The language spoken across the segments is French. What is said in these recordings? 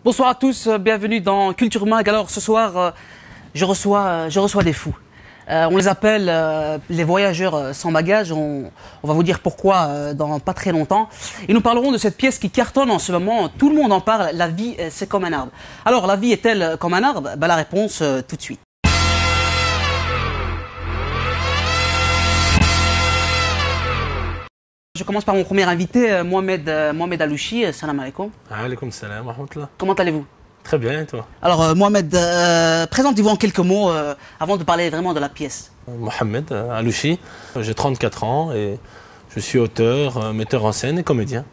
Bonsoir à tous, bienvenue dans Culture Mag. Alors ce soir, je reçois des fous. On les appelle les voyageurs sans bagages. On va vous dire pourquoi dans pas très longtemps. Et nous parlerons de cette pièce qui cartonne en ce moment. Tout le monde en parle. La vie, c'est comme un arbre. Alors la vie est-elle comme un arbre? La réponse tout de suite. Je commence par mon premier invité, Mohamed Alouchi. Salam alaikum. Alaikum salam wa rahmatullah. Comment allez-vous? Très bien, et toi? Alors Mohamed, présentez-vous en quelques mots avant de parler vraiment de la pièce. Mohamed Alouchi, j'ai 34 ans et je suis auteur, metteur en scène et comédien.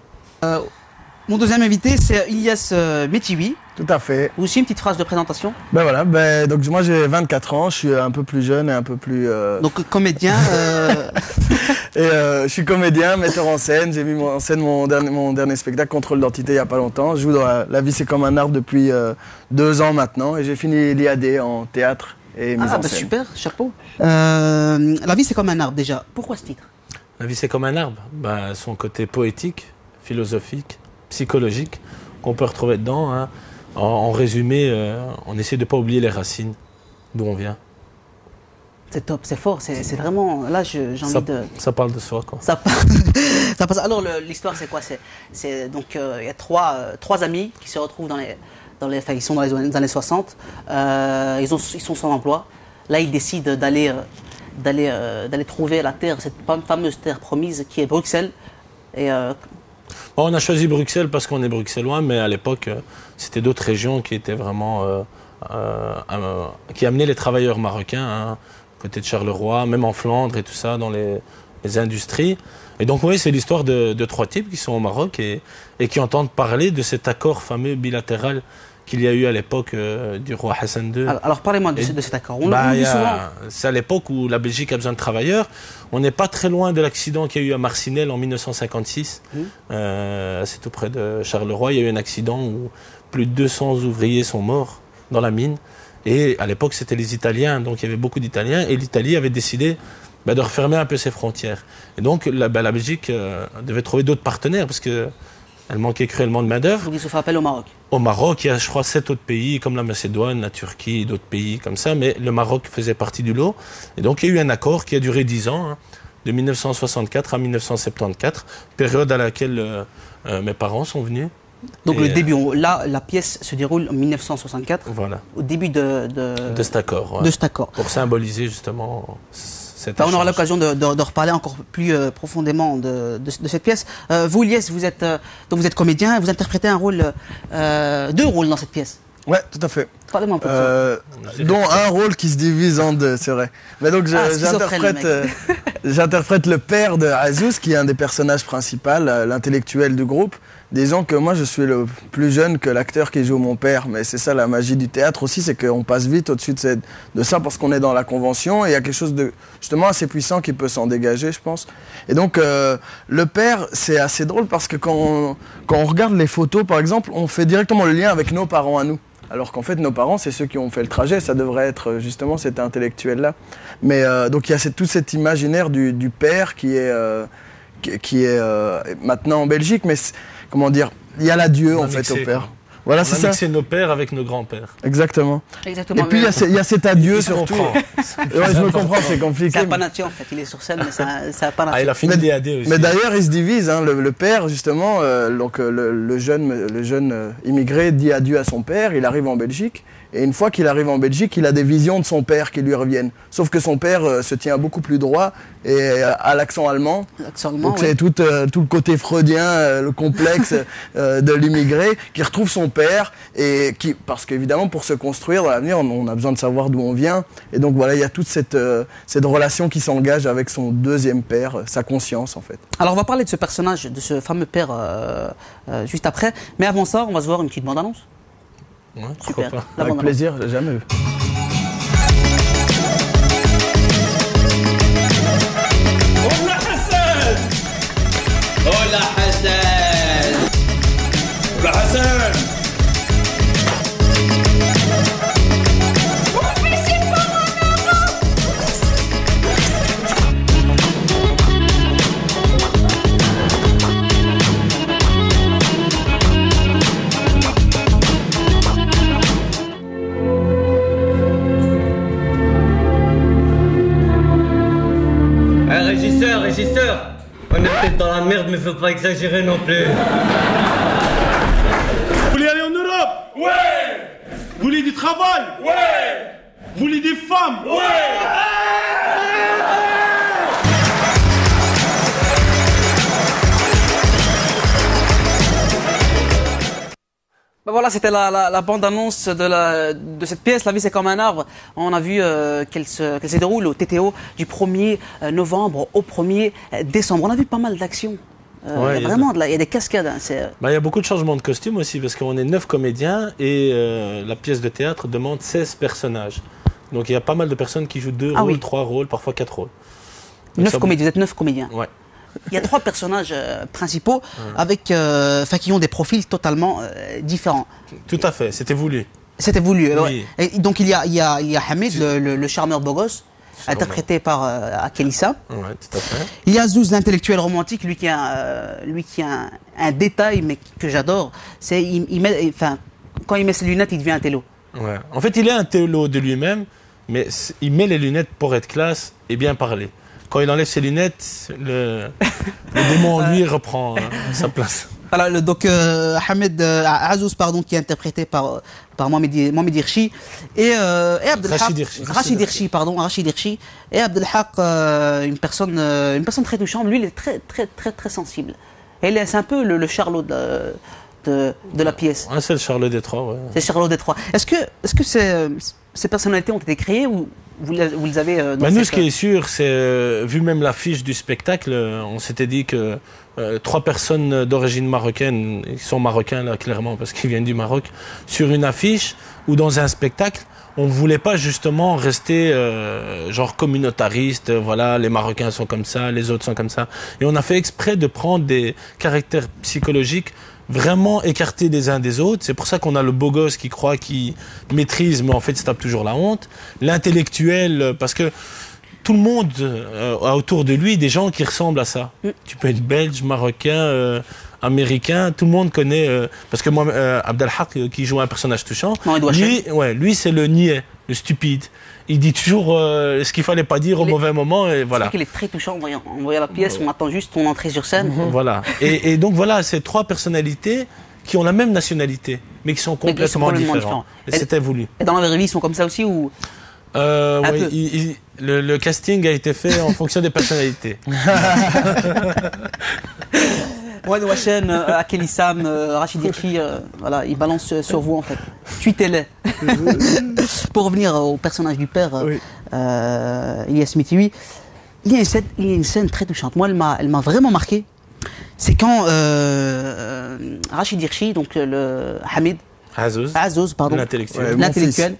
Mon deuxième invité, c'est Ilyas Métiwi. Tout à fait. Vous aussi, une petite phrase de présentation? Ben voilà, donc moi j'ai 24 ans, je suis un peu plus jeune et un peu plus... Donc comédien. Et je suis comédien, metteur en scène, j'ai mis en scène mon dernier spectacle, Contrôle d'identité, il n'y a pas longtemps. Je joue dans La vie c'est comme un arbre depuis 2 ans maintenant et j'ai fini l'IAD en théâtre et mise en scène. Super, chapeau. La vie c'est comme un arbre déjà. Pourquoi ce titre? La vie c'est comme un arbre, son côté poétique, philosophique, psychologique qu'on peut retrouver dedans. Hein. En résumé, on essaie de ne pas oublier les racines, d'où on vient. C'est top, c'est fort, c'est vraiment... Là, j'ai envie de... Ça parle de soi, quoi. Ça passe. Alors, l'histoire, c'est quoi? Donc, il y a trois amis qui se retrouvent enfin, ils sont dans les années 60. Ils sont sans emploi. Là, ils décident d'aller trouver la terre, cette fameuse terre promise qui est Bruxelles. Et... on a choisi Bruxelles parce qu'on est bruxellois, mais à l'époque, c'était d'autres régions qui étaient vraiment... qui amenaient les travailleurs marocains, hein, côté de Charleroi, même en Flandre et tout ça, dans les industries. Et donc oui, c'est l'histoire de 3 types qui sont au Maroc et qui entendent parler de cet accord fameux bilatéral qu'il y a eu à l'époque du roi Hassan II. Alors parlez-moi de cet accord. On le dit souvent. C'est à l'époque où la Belgique a besoin de travailleurs. On n'est pas très loin de l'accident qu'il y a eu à Marcinelle en 1956. C'est tout près de Charleroi. Il y a eu un accident où plus de 200 ouvriers sont morts dans la mine. Et à l'époque, c'était les Italiens, donc il y avait beaucoup d'Italiens, et l'Italie avait décidé de refermer un peu ses frontières. Et donc la Belgique devait trouver d'autres partenaires, parce qu'elle manquait cruellement de main-d'œuvre. Donc ils se font appel au Maroc. Au Maroc, il y a, je crois, 7 autres pays, comme la Macédoine, la Turquie, d'autres pays comme ça, mais le Maroc faisait partie du lot. Et donc il y a eu un accord qui a duré 10 ans, hein, de 1964 à 1974, période à laquelle mes parents sont venus. Donc le début, là, la pièce se déroule en 1964, voilà. Au début de cet accord. Ouais. De cet accord. Pour symboliser justement cet échange. On aura l'occasion de reparler encore plus profondément de cette pièce. Vous, Ilyas, vous êtes comédien, vous interprétez un rôle, 2 rôles dans cette pièce. Ouais, tout à fait. Parlez-moi un peu de ça. Dont un rôle qui se divise en 2, c'est vrai. Mais donc j'interprète le père de Azouz, qui est un des personnages principaux, l'intellectuel du groupe. Disons que moi je suis le plus jeune que l'acteur qui joue mon père, mais c'est ça la magie du théâtre aussi, c'est qu'on passe vite au-dessus de ça parce qu'on est dans la convention et il y a quelque chose de justement assez puissant qui peut s'en dégager, je pense. Et donc le père, c'est assez drôle parce que quand on regarde les photos par exemple, on fait directement le lien avec nos parents à nous. Alors qu'en fait, nos parents, c'est ceux qui ont fait le trajet. Ça devrait être justement cet intellectuel-là. Mais donc, il y a tout cet imaginaire du père qui est maintenant en Belgique. Mais comment dire, il y a l'adieu en fait au père. Voilà, c'est ça. C'est nos pères avec nos grands-pères. Exactement. Exactement. Et puis, il y a cet adieu surtout. Ouais, je me comprends, c'est compliqué. C'est un panatier en fait. Il est sur scène, mais c'est un panatier. Il a fini l'IAD aussi. Mais d'ailleurs, ils se divisent. Hein. Le père, justement, donc le jeune immigré dit adieu à son père. Il arrive en Belgique. Et une fois qu'il arrive en Belgique, il a des visions de son père qui lui reviennent. Sauf que son père se tient beaucoup plus droit et à l'accent allemand. Donc c'est tout le côté freudien, le complexe de l'immigré qui retrouve son père et parce qu'évidemment pour se construire dans l'avenir, on a besoin de savoir d'où on vient. Et donc voilà, il y a toute cette relation qui s'engage avec son deuxième père, sa conscience en fait. Alors on va parler de ce personnage, de ce fameux père juste après. Mais avant ça, on va se voir une petite bande-annonce. Ouais, super. Avec plaisir, j'ai jamais vu. Hola Hassan! Hola Hassan! Hola Hassan! mais faut pas exagérer non plus. Vous voulez aller en Europe? Ouais. Vous voulez du travail? Ouais. Vous voulez des femmes? Ouais. Ben voilà, c'était la bande-annonce de cette pièce, La vie c'est comme un arbre. On a vu qu'elle se déroule au TTO du 1er novembre au 1er décembre. On a vu pas mal d'actions. Ouais, il y a des cascades. Hein, il y a beaucoup de changements de costumes aussi, parce qu'on est 9 comédiens et la pièce de théâtre demande 16 personnages. Donc il y a pas mal de personnes qui jouent 2 rôles, 3 rôles, parfois 4 rôles. Donc, vous êtes 9 comédiens. Ouais. Il y a 3 personnages principaux qui ont des profils totalement différents. Tout à fait, c'était voulu. C'était voulu. Oui. Ouais. Et donc il y a Hamid, le charmeur beau gosse, interprété par Akelissa. Ouais, tout à fait. Il y a Zouz, l'intellectuel romantique, lui qui a un détail mais que j'adore. C'est quand il met ses lunettes, il devient un télo. Ouais. En fait, il est un télo de lui-même, mais il met les lunettes pour être classe et bien parler. Quand il enlève ses lunettes, le démon en lui reprend sa place. Voilà, donc Hamed Azouz, qui est interprété par Mohamed Hirchi et Rachid Hirchi, et Abdelhak, une personne très touchante. Lui, il est très très très très sensible. Et c'est un peu le Charlot de la pièce. Ouais, c'est le Charlot des Trois. Ouais. C'est Charlot des Trois. Est-ce que ces personnalités ont été créées ou vous les avez nous, ce qui est sûr, c'est, vu même l'affiche du spectacle, on s'était dit que 3 personnes d'origine marocaine, ils sont marocains là, clairement, parce qu'ils viennent du Maroc, sur une affiche ou dans un spectacle, on ne voulait pas justement rester genre communautariste, voilà, les Marocains sont comme ça, les autres sont comme ça. Et on a fait exprès de prendre des caractères psychologiques vraiment écartés des uns des autres. C'est pour ça qu'on a le beau gosse qui croit qu'il maîtrise, mais en fait, il se tape toujours la honte. L'intellectuel, parce que tout le monde a autour de lui des gens qui ressemblent à ça. Tu peux être belge, marocain, américain, tout le monde connaît. Parce que moi, Abdelhak, qui joue un personnage touchant, lui c'est le niais, le stupide. Il dit toujours ce qu'il fallait pas dire au mauvais moment, et voilà. C'est qu'il est très touchant en voyant la pièce, on attend juste ton entrée sur scène. Voilà. Et donc voilà, c'est 3 personnalités qui ont la même nationalité, mais qui sont complètement différentes. Et c'était voulu. Et dans la vraie vie, ils sont comme ça aussi ou le casting a été fait en fonction des personnalités. Mohamed Wachen, Akelissam, Rachid Hirchi, voilà, ils balancent sur vous en fait. Tweetez-les. Pour revenir au personnage du père, Ilyas Metiwi, il y a une scène très touchante. Moi, elle m'a vraiment marqué. C'est quand Rachid Hirchi, donc le Hamid Azouz, l'intellectuel,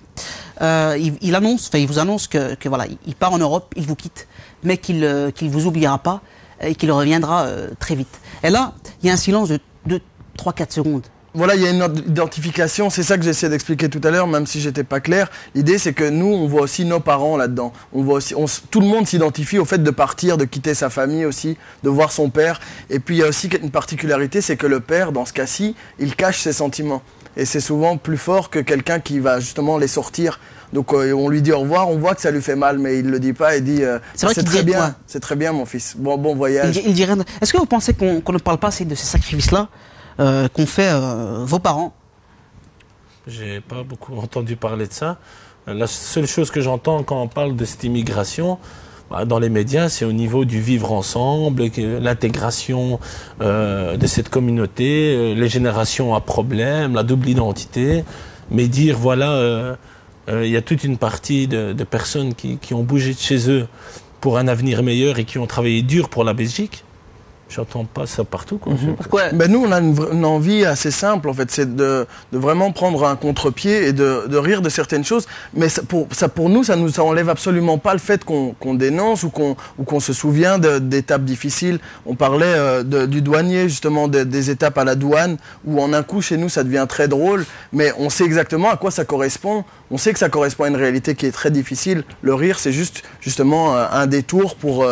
il vous annonce que voilà, il part en Europe, il vous quitte, mais qu'il vous oubliera pas et qu'il reviendra très vite. Et là, il y a un silence de 3-4 secondes. Voilà, il y a une identification, c'est ça que j'essaie d'expliquer tout à l'heure, même si j'étais pas clair. L'idée, c'est que nous, on voit aussi nos parents là-dedans. On voit aussi, tout le monde s'identifie au fait de partir, de quitter sa famille aussi, de voir son père. Et puis, il y a aussi une particularité, c'est que le père, dans ce cas-ci, il cache ses sentiments. Et c'est souvent plus fort que quelqu'un qui va justement les sortir. Donc on lui dit au revoir, on voit que ça lui fait mal, mais il le dit pas et dit c'est très bien, c'est très bien mon fils, bon voyage. Il dit rien. Est-ce que vous pensez qu'on ne parle pas assez de ces sacrifices-là qu'ont fait vos parents? J'ai pas beaucoup entendu parler de ça. La seule chose que j'entends quand on parle de cette immigration, dans les médias, c'est au niveau du vivre ensemble, l'intégration de cette communauté, les générations à problème, la double identité. Mais dire, voilà, il y a toute une partie de personnes qui ont bougé de chez eux pour un avenir meilleur et qui ont travaillé dur pour la Belgique. J'entends pas ça partout, quoi. Ben nous, on a une envie assez simple, en fait, c'est de vraiment prendre un contre-pied et de rire de certaines choses. Mais pour nous, ça enlève absolument pas le fait qu'on dénonce ou qu'on se souvient d'étapes difficiles. On parlait du douanier, justement, des étapes à la douane, où en un coup, chez nous, ça devient très drôle. Mais on sait exactement à quoi ça correspond. On sait que ça correspond à une réalité qui est très difficile. Le rire, c'est justement un détour pour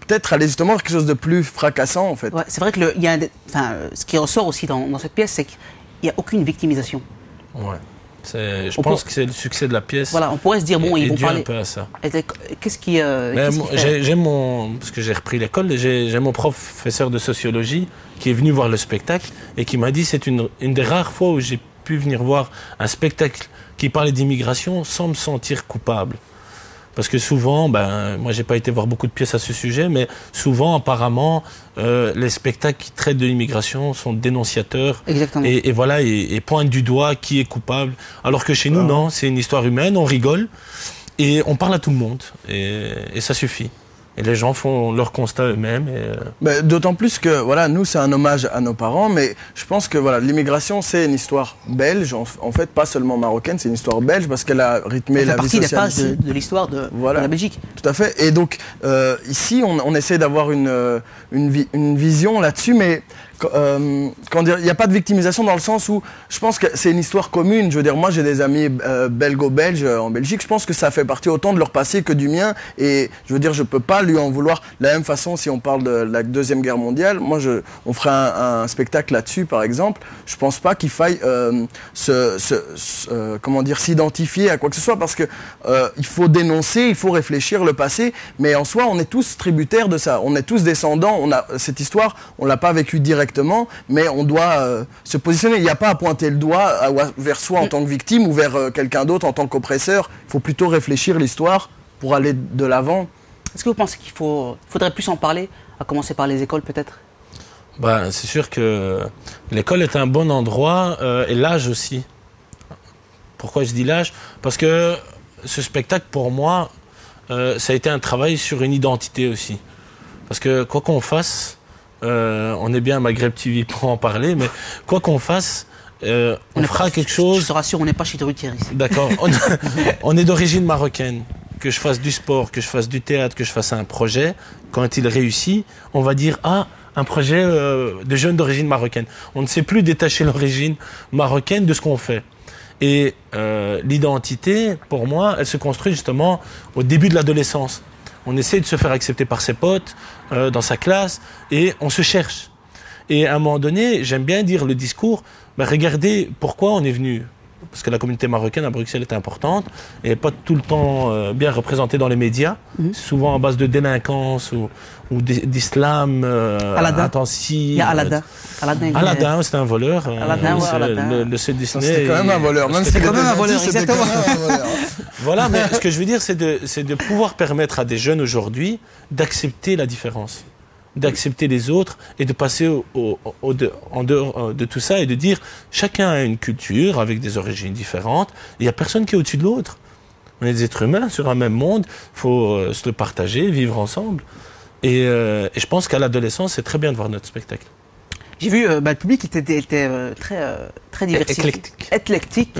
peut-être aller justement vers quelque chose de plus fracassant en fait. Ouais, c'est vrai que ce qui ressort aussi dans cette pièce, c'est qu'il n'y a aucune victimisation. Ouais. Je pense que c'est le succès de la pièce. Voilà, on pourrait se dire, bon, ils vont parler... un peu à ça. Qu'est-ce qui parce que j'ai repris l'école, j'ai mon professeur de sociologie qui est venu voir le spectacle et qui m'a dit c'est une des rares fois où j'ai pu venir voir un spectacle qui parlait d'immigration sans me sentir coupable. Parce que souvent, moi j'ai pas été voir beaucoup de pièces à ce sujet, mais souvent apparemment les spectacles qui traitent de l'immigration sont dénonciateurs. Exactement. Et voilà, et pointent du doigt qui est coupable. Alors que chez nous, non, c'est une histoire humaine, on rigole et on parle à tout le monde et ça suffit. Et les gens font leur constat eux-mêmes. D'autant plus que voilà, nous c'est un hommage à nos parents, mais je pense que voilà, l'immigration c'est une histoire belge, en fait pas seulement marocaine, c'est une histoire belge parce qu'elle a rythmé la vie sociale. Ça fait partie des pages de l'histoire de la Belgique. Tout à fait. Et donc ici on essaie d'avoir une vision là-dessus, mais comment dire, il n'y a pas de victimisation dans le sens où je pense que c'est une histoire commune. Je veux dire, moi j'ai des amis belgo-belges en Belgique, je pense que ça fait partie autant de leur passé que du mien. Et je veux dire, je peux pas lui en vouloir. De la même façon, si on parle de la Deuxième Guerre mondiale, moi on ferait un spectacle là-dessus, par exemple. Je pense pas qu'il faille comment dire, s'identifier à quoi que ce soit, parce que il faut dénoncer, il faut réfléchir le passé, mais en soi, on est tous tributaires de ça. On est tous descendants. On a cette histoire, on l'a pas vécue directement, mais on doit se positionner. Il n'y a pas à pointer le doigt vers soi en tant que victime ou vers quelqu'un d'autre en tant qu'oppresseur. Il faut plutôt réfléchir l'histoire pour aller de l'avant. Est-ce que vous pensez qu'il faudrait plus en parler, à commencer par les écoles peut-être ? C'est sûr que l'école est un bon endroit et l'âge aussi. Pourquoi je dis l'âge ? Parce que ce spectacle, pour moi, ça a été un travail sur une identité aussi. Parce que quoi qu'on fasse, on est bien à Maghreb TV pour en parler, mais quoi qu'on fasse, on fera quelque chose... Je te rassure, on n'est pas chez Drucker ici. D'accord. On est d'origine marocaine. Que je fasse du sport, que je fasse du théâtre, que je fasse un projet, quand il réussit, on va dire « Ah, un projet de jeunes d'origine marocaine ». On ne sait plus détacher l'origine marocaine de ce qu'on fait. Et l'identité, pour moi, elle se construit justement au début de l'adolescence. On essaie de se faire accepter par ses potes, dans sa classe, et on se cherche. Et à un moment donné, j'aime bien dire le discours, regardez pourquoi on est venu. Parce que la communauté marocaine à Bruxelles est importante et pas tout le temps bien représentée dans les médias, souvent à base de délinquance ou d'islam intensif. Il y a Aladdin. Aladdin, c'était un voleur. Aladdin. Le seul Disney. C'était quand même un voleur. C'était quand même un voleur, exactement. Voilà, mais ce que je veux dire, c'est de pouvoir permettre à des jeunes aujourd'hui d'accepter la différence, d'accepter les autres et de passer en dehors de tout ça et de dire chacun a une culture avec des origines différentes. Il n'y a personne qui est au-dessus de l'autre. On est des êtres humains sur un même monde. Il faut se le partager, vivre ensemble. Et je pense qu'à l'adolescence, c'est très bien de voir notre spectacle. J'ai vu, le public était très diversifié. Éclectique.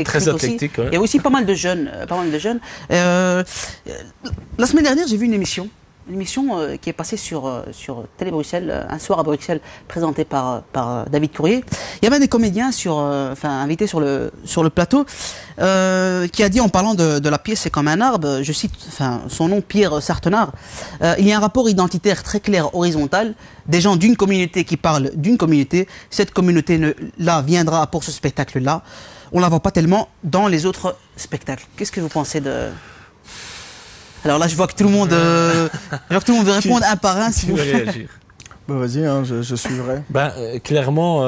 Très éclectique, ouais. Il y a aussi pas mal de jeunes. La semaine dernière, j'ai vu une émission qui est passée sur Télé Bruxelles, un soir à Bruxelles, présentée par David Courrier. Il y avait des comédiens invités sur le plateau, qui a dit, en parlant de la pièce C'est comme un arbre, je cite son nom, Pierre Sartenard, il y a un rapport identitaire très clair, horizontal, des gens d'une communauté qui parlent d'une communauté. Cette communauté-là viendra pour ce spectacle-là. On ne la voit pas tellement dans les autres spectacles. Qu'est-ce que vous pensez de... Alors là, je vois que tout le monde veut répondre un par un. Si vous voulez réagir. Vas-y, je suivrai. Clairement,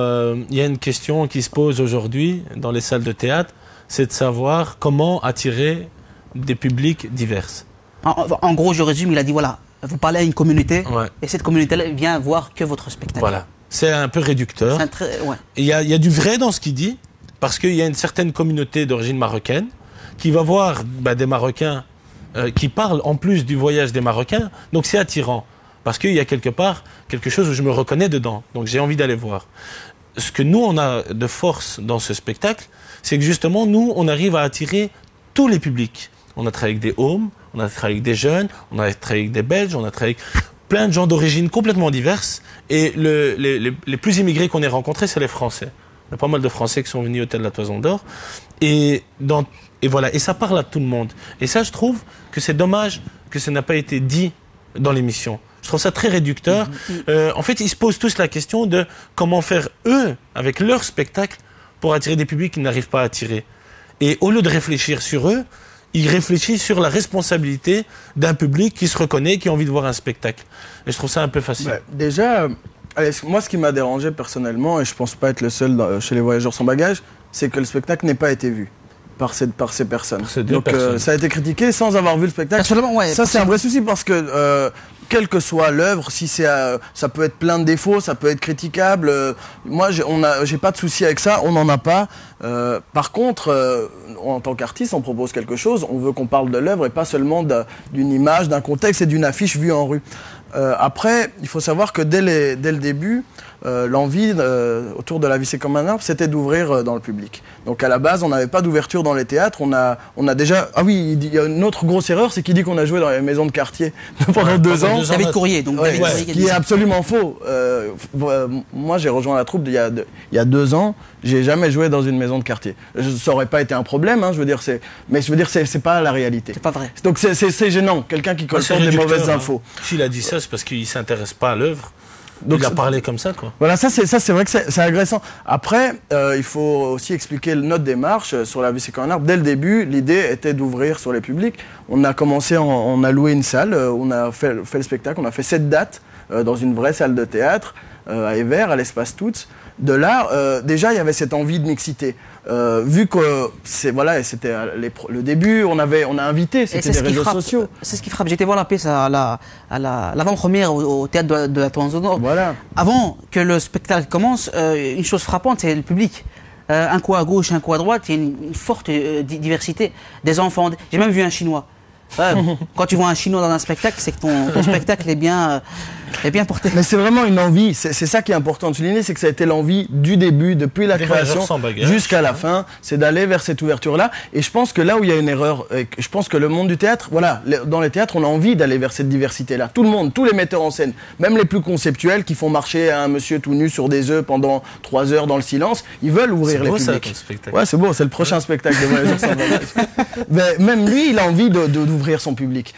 il y a une question qui se pose aujourd'hui dans les salles de théâtre, c'est de savoir comment attirer des publics divers. En gros, je résume, il a dit voilà, vous parlez à une communauté, ouais. Et cette communauté-là vient voir que votre spectacle. Voilà, c'est un peu réducteur. Ouais. Il y a du vrai dans ce qu'il dit, parce qu'il y a une certaine communauté d'origine marocaine qui va voir des Marocains qui parle en plus du voyage des Marocains, donc c'est attirant, parce qu'il y a quelque part quelque chose où je me reconnais dedans, donc j'ai envie d'aller voir. Ce que nous, on a de force dans ce spectacle, c'est que justement, nous, on arrive à attirer tous les publics. On a travaillé avec des homes, on a travaillé avec des jeunes, on a travaillé avec des Belges, on a travaillé avec plein de gens d'origines complètement diverses, et les plus immigrés qu'on ait rencontrés, c'est les Français. Il y a pas mal de Français qui sont venus au Hôtel de la Toison d'Or, et voilà, et ça parle à tout le monde. Et ça, je trouve que c'est dommage que ça n'a pas été dit dans l'émission. Je trouve ça très réducteur. En fait, ils se posent tous la question de comment faire eux, avec leur spectacle, pour attirer des publics qu'ils n'arrivent pas à attirer. Et au lieu de réfléchir sur eux, ils réfléchissent sur la responsabilité d'un public qui se reconnaît, qui a envie de voir un spectacle. Et je trouve ça un peu facile. Ouais, déjà, allez, moi, ce qui m'a dérangé personnellement, et je pense pas être le seul chez les voyageurs sans bagages, c'est que le spectacle n'ait pas été vu par ces personnes. Par ces deux Donc personnes. ça a été critiqué sans avoir vu le spectacle. Personnellement, ouais. Ça, c'est un vrai souci parce que quelle que soit l'œuvre, si c'est, ça peut être plein de défauts, ça peut être critiquable. Moi, j'ai pas de souci avec ça, on n'en a pas. Par contre, en tant qu'artiste, on propose quelque chose. On veut qu'on parle de l'œuvre et pas seulement d'une image, d'un contexte et d'une affiche vue en rue. Après, il faut savoir que dès le début, l'envie autour de La vie c'est comme un arbre, c'était d'ouvrir dans le public. Donc à la base, on n'avait pas d'ouverture dans les théâtres. On a déjà... Ah oui, il y a une autre grosse erreur, c'est qu'il dit qu'on a joué dans les maisons de quartier pendant 2 ans. David Courrier, donc Ouais, David Courrier qui est absolument faux. Moi, j'ai rejoint la troupe il y a 2 ans. J'ai jamais joué dans une maison de quartier. Ça aurait pas été un problème, hein, mais je veux dire, c'est pas la réalité. C'est pas vrai. Donc c'est gênant, quelqu'un qui colporte des mauvaises infos. S'il a dit ça, c'est parce qu'il s'intéresse pas à l'œuvre. Donc il a parlé comme ça, quoi. Voilà, ça c'est vrai que c'est agressant. Après, il faut aussi expliquer notre démarche sur La vie c'est comme un arbre. Dès le début, l'idée était d'ouvrir sur les publics. On a commencé, on a loué une salle, on a fait le spectacle, on a fait 7 dates dans une vraie salle de théâtre à Evere, à l'Espace Toutes. De là, déjà, il y avait cette envie de mixité. Vu que c'était le début, on a invité, c'était des réseaux sociaux. C'est ce qui frappe. J'étais voir la pièce à l'avant-première au théâtre de la Toison Nord. Voilà. Avant que le spectacle commence, une chose frappante, c'est le public. Un coup à gauche, un coup à droite, il y a une forte diversité. Des enfants. J'ai même vu un Chinois. Quand tu vois un Chinois dans un spectacle, c'est que ton spectacle est bien porté. Mais c'est vraiment une envie, c'est ça qui est important de souligner, c'est que ça a été l'envie du début, depuis la création jusqu'à la fin, c'est d'aller vers cette ouverture-là. Et je pense que là où il y a une erreur, je pense que le monde du théâtre, voilà, dans les théâtres, on a envie d'aller vers cette diversité-là. Tout le monde, tous les metteurs en scène, même les plus conceptuels qui font marcher un monsieur tout nu sur des œufs pendant 3 heures dans le silence, ils veulent ouvrir les publics. C'est beau ça, spectacle. Ouais, c'est beau, c'est le prochain spectacle de Voyageurs sans bagages. Mais même lui, il a envie d'ouvrir son public.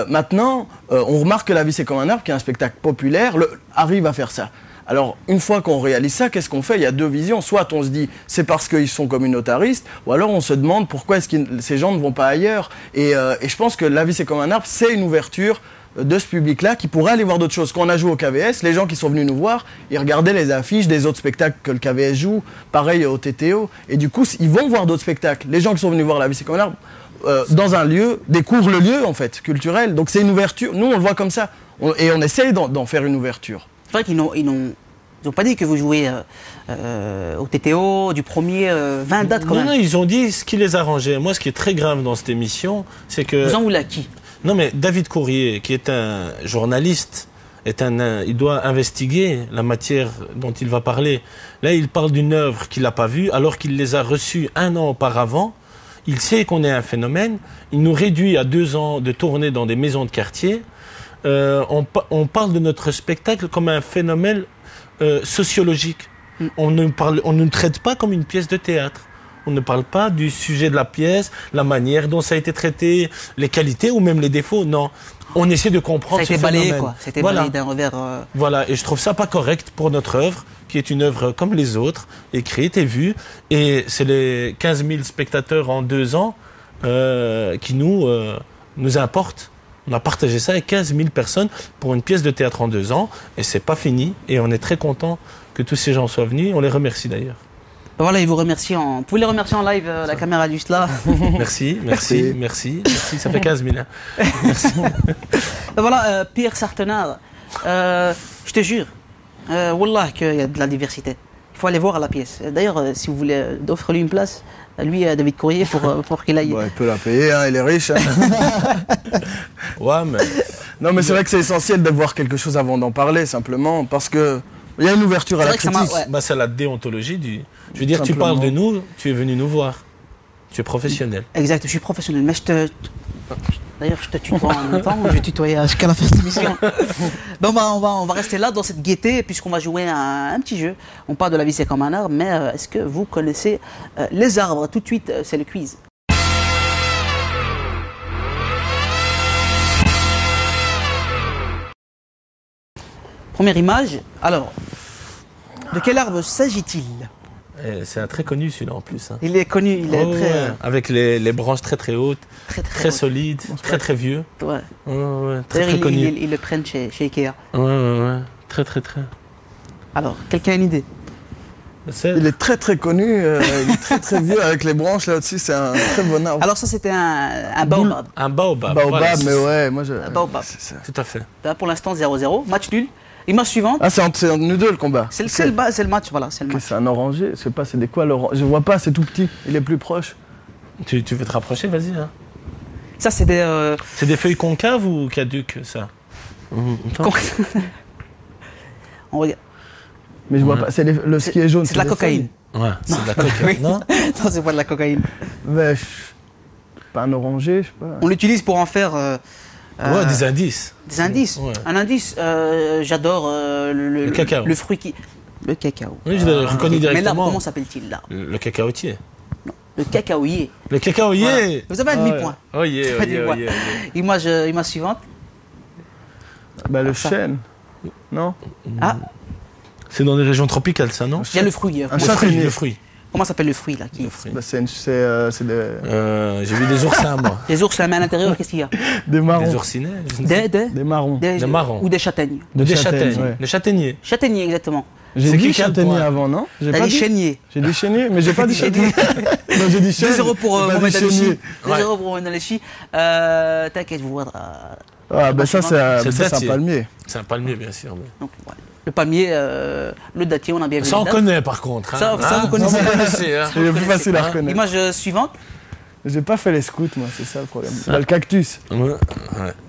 Maintenant, on remarque que La vie c'est comme un arbre, qui est un spectacle populaire, arrive à faire ça. Alors, une fois qu'on réalise ça, qu'est-ce qu'on fait? Il y a 2 visions. Soit on se dit, c'est parce qu'ils sont communautaristes, ou alors on se demande pourquoi est-ce que ces gens ne vont pas ailleurs. Et je pense que La vie c'est comme un arbre, c'est une ouverture de ce public-là qui pourrait aller voir d'autres choses. Quand on a joué au KVS, les gens qui sont venus nous voir, ils regardaient les affiches des autres spectacles que le KVS joue, pareil au TTO, et du coup, ils vont voir d'autres spectacles. Les gens qui sont venus voir La vie c'est comme un arbre, dans un lieu, découvrent le lieu, en fait, culturel. Donc c'est une ouverture. Nous, on le voit comme ça. Et on essaye d'en faire une ouverture. C'est vrai qu'ils n'ont pas dit que vous jouez au TTO, du premier, 20 dates quand même. Non, ils ont dit ce qui les arrangeait. Moi, ce qui est très grave dans cette émission, c'est que... Vous en voulez à qui? Non, mais David Courrier, qui est un journaliste, il doit investiguer la matière dont il va parler. Là, il parle d'une œuvre qu'il n'a pas vue, alors qu'il les a reçues 1 an auparavant. Il sait qu'on est un phénomène. Il nous réduit à 2 ans de tournée dans des maisons de quartier. On parle de notre spectacle comme un phénomène sociologique. On ne traite pas comme une pièce de théâtre. On ne parle pas du sujet de la pièce, la manière dont ça a été traité, les qualités ou même les défauts. Non, on essaie de comprendre ce phénomène. Balayé, quoi. C'était balayé d'un revers. Voilà, et je trouve ça pas correct pour notre œuvre, qui est une œuvre comme les autres, écrite et vue. Et c'est les 15 000 spectateurs en 2 ans qui nous importent. On a partagé ça avec 15 000 personnes pour une pièce de théâtre en 2 ans, et c'est pas fini. Et on est très content que tous ces gens soient venus. On les remercie d'ailleurs. Voilà, ils vous remercient vous pouvez les remercier en live, la caméra juste là. Merci. Ça fait 15 000. Hein. Merci. Voilà, Pierre Sartenard, je te jure, wallah qu'il y a de la diversité. Il faut aller voir la pièce. D'ailleurs, si vous voulez offrir lui une place, lui, David Courrier, pour qu'il aille. Ouais, il peut la payer, hein, il est riche. Hein. Ouais, mais... Non, mais c'est vrai que c'est essentiel de voir quelque chose avant d'en parler, simplement, parce que il y a une ouverture à la critique. C'est la déontologie du... Je veux dire, simplement. Tu parles de nous, tu es venu nous voir. Tu es professionnel. Exact, je suis professionnel, mais D'ailleurs, je te tutoie en même temps, je vais tutoyer jusqu'à la fin de l'émission. Bon, on va rester là dans cette gaieté, puisqu'on va jouer un petit jeu. On parle de La vie c'est comme un arbre, mais est-ce que vous connaissez les arbres? Tout de suite, c'est le quiz. Première image. Alors, de quel arbre s'agit-il? Et c'est un très connu celui-là en plus. Hein. Il est connu, il est Oh, très, ouais. Avec les branches très très hautes, très haut. solides, très très vieux. Ouais. Ouais, très D'ailleurs, très connu. ils le prennent chez Ikea. Ouais. Très très très. Alors, quelqu'un a une idée? Il est très très connu, il est très très vieux avec les branches là au-dessus, c'est un très bon arbre. Alors ça, c'était un baobab. Un baobab. Baobab, voilà, mais ouais, moi je. Baobab. c'est ça. Tout à fait. Là, pour l'instant, 0-0. Match nul. Image suivante. Ah, c'est entre nous deux le combat. C'est Ok. le match, voilà. C'est le Ok, match. c'est un oranger, je sais pas, c'est des quoi l'orange? Je vois pas, c'est tout petit, il est plus proche. Tu veux te rapprocher, vas-y. Hein. Ça, c'est des... C'est des feuilles concaves ou caduques, ça Attends. On regarde. Mais je vois pas, c'est ce qui est jaune. C'est de la des cocaïne. Ouais, c'est de la Oui. cocaïne. Non Non, c'est pas de la cocaïne. feuilles. Ouais, pas un oranger, je sais pas. On l'utilise pour en faire Ouais, des indices. des indices. Ouais. Un indice, j'adore Le cacao. Le fruit qui... Le cacao. Oui, je l'ai reconnu Mais là, directement. comment s'appelle-t-il là? Le cacaotier. Le cacaoyer. Le cacaoyer Voilà. Vous avez un demi-point. Oh yeah, Pas du bois. Image suivante. Bah, le ça. chêne. Non? Ah, C'est dans les régions tropicales, ça, non il y a le fruit. Un Le châtaignier. fruit, le fruit. Comment s'appelle le fruit là qui... Le fruit. Bah, c'est J'ai vu des oursins, moi. Les ours, la main à l'intérieur, qu'est-ce qu'il y a? des marrons. Des oursinets je ne sais Des marrons. Des marrons. Ou des châtaignes. Des châtaignes, châtaignes. ouais. Les châtaigniers. Châtaigniers, exactement. J'ai C'est dit qui qui a le châtaignier point avant, non? J'ai T'as pas dit dit. chénier. J'ai dit chénier, mais j'ai pas dit Chénier. Non, j'ai dit chêne. 2-0 pour j'ai pas Mohamed dit Alouchi. chénier. 2-0 pour Mohamed Alouchi. T'inquiète, vous voir. Ah, bah ça, c'est C'est ça, c'est un dattier. palmier. C'est un palmier, bien sûr. Mais... Donc, voilà. Le palmier, le dattier, on a bien vu. Ça, les on dates. connaît, par contre. Ça, vous connaissez. Vous connaissez, hein. C'est le plus facile à Hein. reconnaître. Image suivante. J'ai pas fait les scouts, moi, c'est ça le problème. Bah, le cactus. Ouais.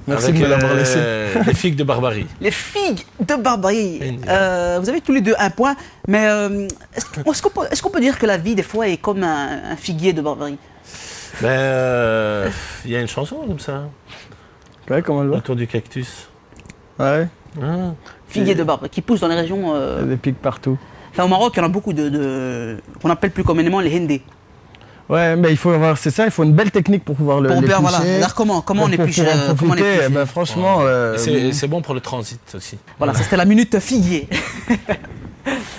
Merci Avec de me l'avoir laissé. les figues de Barbarie. Les figues de Barbarie. Génial. Vous avez tous les deux un point, mais est-ce qu'on peut dire que la vie, des fois, est comme un figuier de Barbarie? Ben, il y a une chanson comme ça, Ouais, comment elle va? autour du cactus. Ouais, Ah. Figuier de Barbarie, qui pousse dans les régions... il y a des pics partout. Enfin, au Maroc, il y en a beaucoup qu'on appelle plus communément les Hindés. Ouais, mais il faut avoir, c'est ça, il faut une belle technique pour pouvoir Pour bien, voilà. l'éplucher. Alors, comment on épluche Pour en comment on profiter, épluche. ben, franchement, C'est bon pour le transit aussi. Voilà, ça c'était la minute figuier.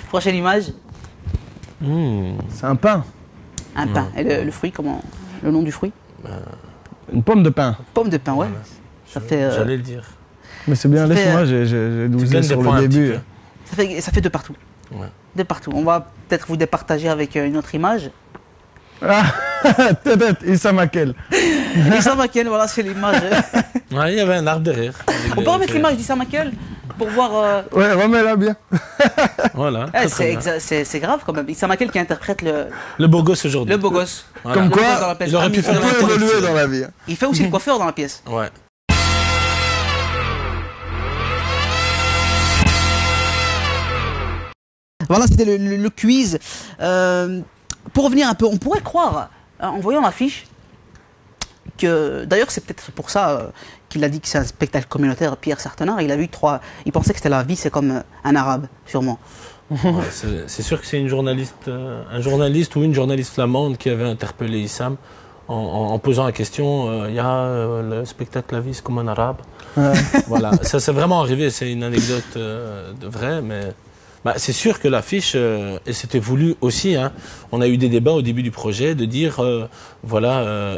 Prochaine image, c'est un pain, un pain. Et le fruit, comment? Le nom du fruit? une pomme de pain. Pomme de pain, ouais. Ça fait, J'allais le dire. Mais c'est bien, Ça fait, laisse-moi, j'ai dousé gagnes des sur points le un petit début. peu. ça fait de partout. Ouais. De partout. On va peut-être vous départager avec une autre image. Ah, peut-être, Issa Makel. Issa Makel, voilà, c'est l'image. Ouais, il y avait un arbre derrière. On peut remettre l'image d'Issa Makel pour voir. Ouais, remets-la bien. Voilà. Eh, très, très bien. c'est grave quand même. Issa Makel qui interprète Le beau gosse aujourd'hui. le beau gosse. Voilà. Comme Le beau gosse dans quoi, la pièce. il aurait pu Ah, faire on peut un évoluer intellectuel. dans la vie. Il fait aussi le coiffeur dans la pièce. Ouais. Voilà, c'était le quiz. Pour revenir un peu, on pourrait croire, en voyant l'affiche, que d'ailleurs c'est peut-être pour ça qu'il a dit que c'est un spectacle communautaire. Pierre Sartenard, il a vu il pensait que c'était la vie, c'est comme un arabe, sûrement. Ouais, c'est sûr que c'est un journaliste ou une journaliste flamande qui avait interpellé Issam en posant la question. Il y a le spectacle La vie, c'est comme un arabe. Ouais. Voilà, ça c'est vraiment arrivé. C'est une anecdote de vrai, mais c'est sûr que l'affiche, et c'était voulu aussi. Hein, on a eu des débats au début du projet de dire,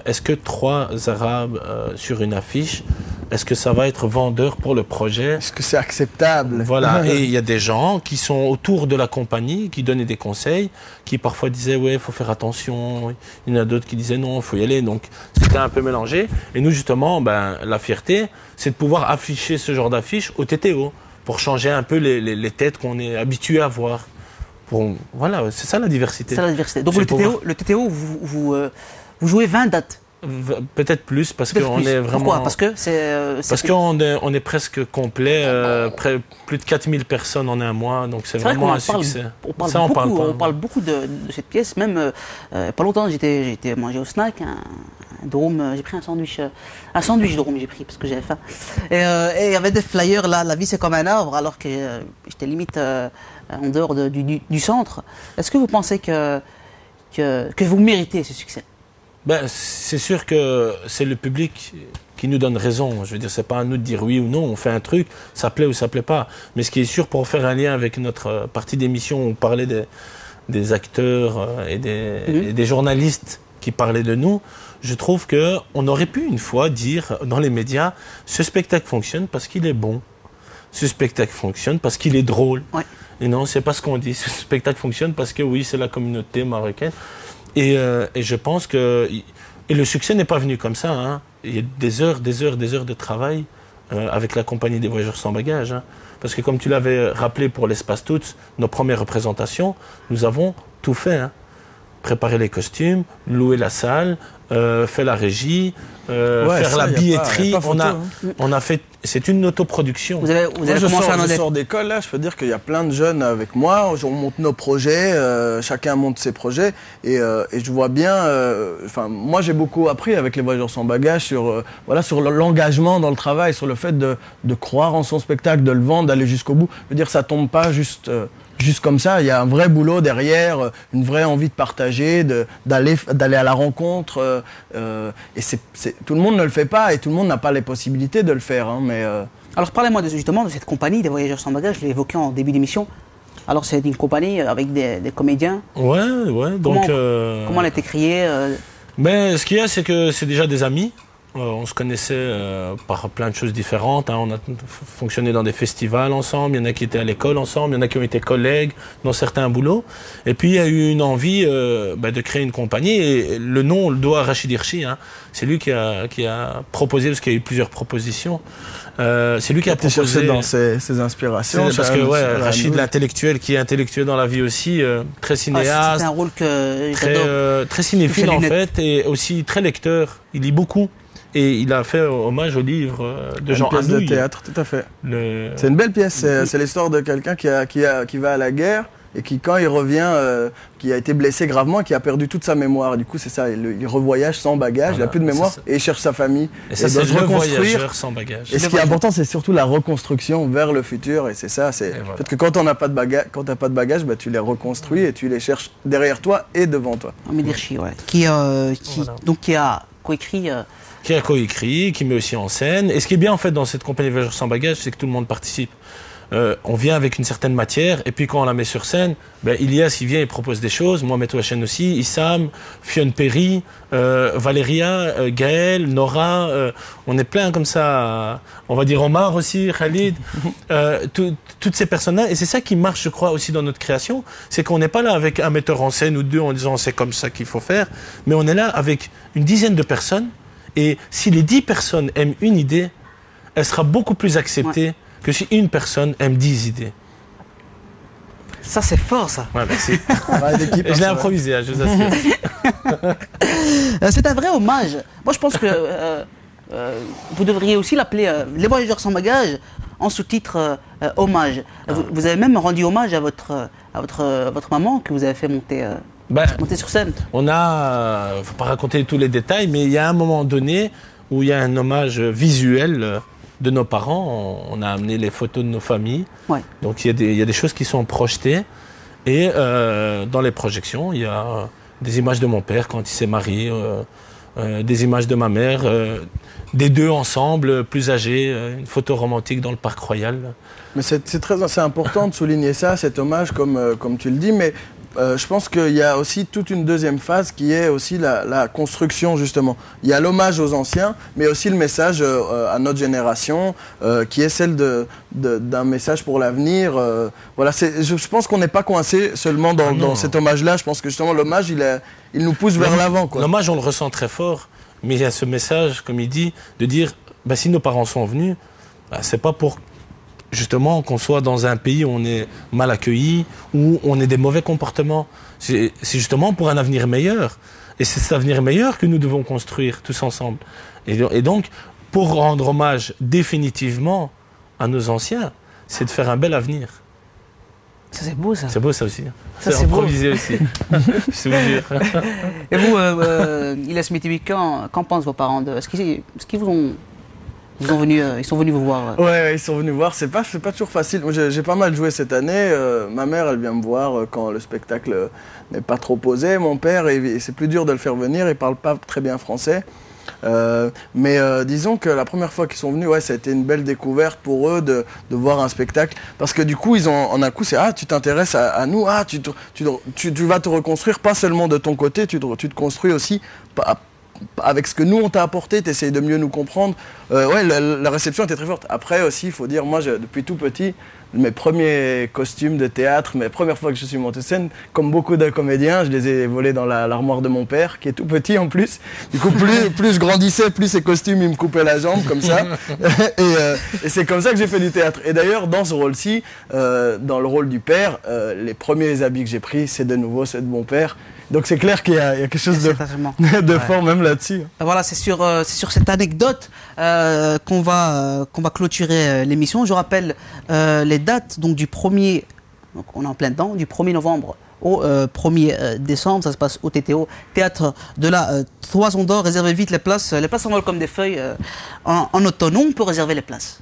est-ce que 3 Arabes sur une affiche, est-ce que ça va être vendeur pour le projet? Est-ce que c'est acceptable? Voilà, et il y a des gens qui sont autour de la compagnie, qui donnaient des conseils, qui parfois disaient ouais, il faut faire attention. Il y en a d'autres qui disaient non, il faut y aller. Donc c'était un peu mélangé. Et nous justement, la fierté, c'est de pouvoir afficher ce genre d'affiche au TTO pour changer un peu les têtes qu'on est habitué à voir. Voilà, c'est ça la diversité. C'est la diversité. Donc C'est le TTO, vous jouez 20 dates. Peut-être plus parce Peut-être qu'on plus. est vraiment. Pourquoi? Parce que Parce qu'on est presque complet, plus de 4000 personnes en un mois, donc c'est C'est vrai vraiment qu'on un en parle, succès. on pas. parle beaucoup de cette pièce. Même pas longtemps, j'ai été manger au snack, un dôme, j'ai pris un sandwich dôme, j'ai pris parce que j'avais faim. Et il y avait des flyers là, la vie c'est comme un arbre, alors que j'étais limite en dehors du centre. Est-ce que vous pensez que vous méritez ce succès? C'est sûr que c'est le public qui nous donne raison. Je veux dire, c'est pas à nous de dire oui ou non. On fait un truc, ça plaît ou ça plaît pas. Mais ce qui est sûr, pour faire un lien avec notre partie d'émission où on parlait des acteurs et des journalistes qui parlaient de nous, je trouve qu'on aurait pu une fois dire dans les médias, ce spectacle fonctionne parce qu'il est bon. Ce spectacle fonctionne parce qu'il est drôle. Ouais. Et non, c'est pas ce qu'on dit. Ce spectacle fonctionne parce que oui, c'est la communauté marocaine. Et je pense que... Et le succès n'est pas venu comme ça. Hein. Il y a des heures de travail avec la compagnie des Voyageurs sans bagages. Hein. Parce que comme tu l'avais rappelé pour l'Espace Toutes, nos premières représentations, nous avons tout fait. Hein. Préparer les costumes, louer la salle, faire la régie, faire la billetterie. On a fait... C'est une autoproduction. Moi, je sors d'école, là, je peux dire qu'il y a plein de jeunes avec moi, on monte nos projets, chacun monte ses projets, et je vois bien, moi j'ai beaucoup appris avec les Voyageurs sans bagages sur l'engagement dans le travail, sur le fait de croire en son spectacle, de le vendre, d'aller jusqu'au bout. Je veux dire, ça tombe pas juste comme ça, il y a un vrai boulot derrière, une vraie envie de partager, d'aller à la rencontre, et tout le monde ne le fait pas, et tout le monde n'a pas les possibilités de le faire, hein, mais... Alors parlez-moi justement de cette compagnie des Voyageurs sans bagages, je l'ai évoqué en début d'émission. Alors c'est une compagnie avec des comédiens. Ouais, donc... Comment elle a été créée Ce qu'il y a, c'est que c'est déjà des amis. On se connaissait par plein de choses différentes. Hein. On a fonctionné dans des festivals ensemble. Il y en a qui étaient à l'école ensemble. Il y en a qui ont été collègues dans certains boulots. Et puis, il y a eu une envie de créer une compagnie. Et le nom, on le doit à Rachid Hirchi. Hein. C'est lui qui a proposé, parce qu'il y a eu plusieurs propositions. C'est lui qui a proposé... dans ses inspirations. Parce que, Rachid, l'intellectuel, qui est intellectuel dans la vie aussi, très cinéaste. C'est un rôle que très cinéphile, en fait, et aussi très lecteur. Il lit beaucoup. Et il a fait hommage au livre de Jean Anouilh. Une pièce de théâtre, tout à fait. C'est une belle pièce. C'est l'histoire de quelqu'un qui va à la guerre et qui, quand il revient, qui a été blessé gravement et qui a perdu toute sa mémoire. Et du coup, c'est ça. Il revoyage sans bagage, il n'a plus de mémoire et il cherche sa famille. Et ça, c'est le voyageur sans bagage. Et ce qui est important, c'est surtout la reconstruction vers le futur. Et c'est ça. Peut-être que quand on n'a pas de bagage, tu les reconstruis et tu les cherches derrière toi et devant toi. Rachid Hirchi, ouais. Qui a coécrit. Qui a coécrit, qui met aussi en scène. Et ce qui est bien en fait dans cette compagnie Voyageurs sans bagages, c'est que tout le monde participe. On vient avec une certaine matière, et puis quand on la met sur scène, Ilias il vient et propose des choses, moi Meto Hachem aussi, Issam, Fionn Perry, Valéria, Gaël, Nora, on est plein comme ça, on va dire Omar aussi, Khalid, toutes ces personnes-là, et c'est ça qui marche je crois aussi dans notre création, c'est qu'on n'est pas là avec un metteur en scène ou deux en disant c'est comme ça qu'il faut faire, mais on est là avec une dizaine de personnes. Et si les 10 personnes aiment une idée, elle sera beaucoup plus acceptée que si une personne aime 10 idées. Ça, c'est fort, ça. Ouais, merci. Je l'ai improvisé, je vous assure. C'est un vrai hommage. Moi, je pense que vous devriez aussi l'appeler Les Voyageurs sans bagages en sous-titre hommage. Vous avez même rendu hommage à votre maman que vous avez fait monter... monter sur scène. On a, faut pas raconter tous les détails, mais il y a un moment donné où il y a un hommage visuel de nos parents. On a amené les photos de nos familles. Ouais. Donc il y a des choses qui sont projetées. Et dans les projections, il y a des images de mon père quand il s'est marié, des images de ma mère, des deux ensemble, plus âgés, une photo romantique dans le Parc Royal. Mais c'est important de souligner ça, cet hommage, comme tu le dis, mais je pense qu'il y a aussi toute une deuxième phase qui est aussi la construction, justement. Il y a l'hommage aux anciens, mais aussi le message à notre génération, qui est celle d'un message pour l'avenir. Voilà, je pense qu'on n'est pas coincé seulement dans cet hommage-là. Je pense que justement, l'hommage, il nous pousse vers l'avant. L'hommage, on le ressent très fort, mais il y a ce message, comme il dit, de dire, si nos parents sont venus, c'est pas pour... justement qu'on soit dans un pays où on est mal accueilli, où on ait des mauvais comportements. C'est justement pour un avenir meilleur. Et c'est cet avenir meilleur que nous devons construire tous ensemble. Et donc, pour rendre hommage définitivement à nos anciens, c'est de faire un bel avenir. Ça c'est beau ça. C'est beau ça aussi. Ça c'est improvisé aussi. Je vous jure. Et vous, Ilias Métibi, qu'en pensent vos parents de... Est-ce qu'ils vous ont... ils sont venus vous voir. Ouais, ils sont venus voir. C'est pas toujours facile. J'ai pas mal joué cette année. Ma mère, elle vient me voir quand le spectacle n'est pas trop posé. Mon père, c'est plus dur de le faire venir. Il parle pas très bien français. Disons que la première fois qu'ils sont venus, ouais, ça a été une belle découverte pour eux de voir un spectacle. Parce que du coup, ils ont, en un coup, c'est tu t'intéresses à nous, tu vas te reconstruire pas seulement de ton côté, tu te construis aussi avec ce que nous on t'a apporté, tu essayes de mieux nous comprendre. Ouais, la réception était très forte. Après aussi, il faut dire, moi, depuis tout petit, mes premiers costumes de théâtre, mes premières fois que je suis monté sur scène, comme beaucoup de comédiens, je les ai volés dans l'armoire de mon père, qui est tout petit en plus. Du coup, plus je grandissais, plus ces costumes, ils me coupaient la jambe, comme ça. Et c'est comme ça que j'ai fait du théâtre. Et d'ailleurs, dans ce rôle-ci, dans le rôle du père, les premiers habits que j'ai pris, c'est de nouveau ceux de mon père. Donc c'est clair qu'il y a quelque chose de fort même là-dessus. Voilà, c'est sur cette anecdote qu'on va clôturer l'émission. Je rappelle les dates donc du 1er, donc on est en plein dedans, du 1er novembre au 1er décembre. Ça se passe au TTO, Théâtre de la Toison d'Or. Réservez vite les places. Les places s'envolent comme des feuilles en automne. On peut réserver les places.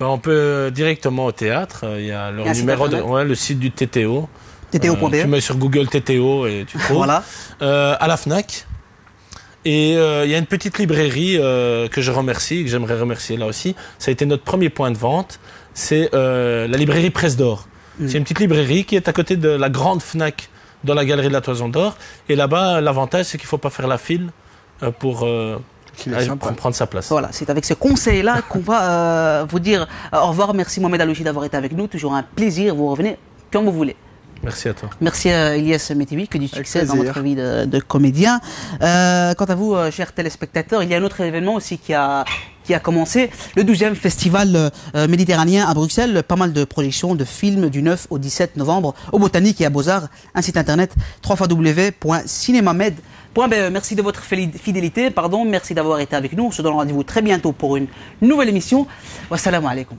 Ben, on peut directement au théâtre. Il y a leur numéro le site du TTO. TTO.be. Tu mets sur Google TTO et tu trouves. Voilà. À la FNAC. Et il y a une petite librairie que je remercie, que j'aimerais remercier là aussi. Ça a été notre premier point de vente. C'est la librairie Presse d'Or. C'est une petite librairie qui est à côté de la grande FNAC dans la galerie de la Toison d'Or. Et là-bas, l'avantage, c'est qu'il ne faut pas faire la file pour prendre sa place. Voilà, c'est avec ce conseil-là qu'on va vous dire au revoir. Merci Mohamed Alouchi d'avoir été avec nous. Toujours un plaisir. Vous revenez quand vous voulez. Merci à toi. Merci à Ilyes Metibi, que du succès dans votre vie de comédien. Quant à vous, chers téléspectateurs, il y a un autre événement aussi qui a commencé, le 12e Festival méditerranéen à Bruxelles. Pas mal de projections de films du 9 au 17 novembre au Botanique et à Beaux-Arts. Un site internet www.cinemamed.be. Merci de votre fidélité, merci d'avoir été avec nous. On se donne rendez-vous très bientôt pour une nouvelle émission. Wassalamu alaikum.